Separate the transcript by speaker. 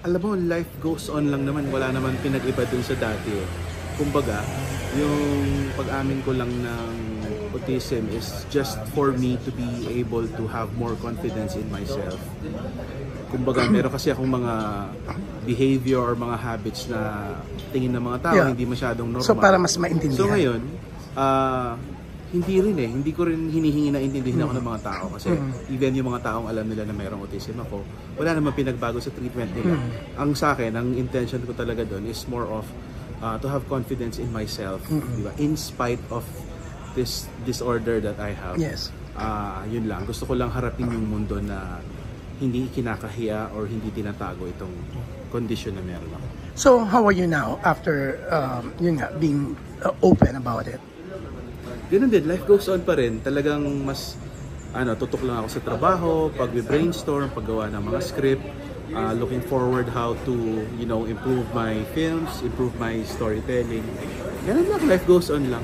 Speaker 1: alam mo, life goes on lang naman. Wala naman pinag-iba dun sa dati eh. Kumbaga, yung pag-amin ko lang ng autism is just for me to be able to have more confidence in myself. Kumbaga, meron kasi akong mga behavior or mga habits na tingin ng mga tao hindi masyadong normal.
Speaker 2: So para mas maintindihan.
Speaker 1: So ngayon, hindi ko rin hinihingi na intindihin ako ng mga tao kasi even yung mga taong alam nila na mayroong autism ako, wala namang pinagbago sa treatment nila. Ang sa akin, ang intention ko talaga doon is more of to have confidence in myself, diba? In spite of this disorder that I have.
Speaker 2: Yes.
Speaker 1: Yun lang. Gusto ko lang harapin yung mundo na hindi kinakahiya or hindi tinatago itong condition na meron ako.
Speaker 2: So how are you now after yun nga, being open about it?
Speaker 1: Ganun din, life goes on pa rin. Talagang mas tutok lang ako sa trabaho, pag-brainstorm, paggawa ng mga script, looking forward how to, improve my films, improve my storytelling. Ganun lang, life goes on lang.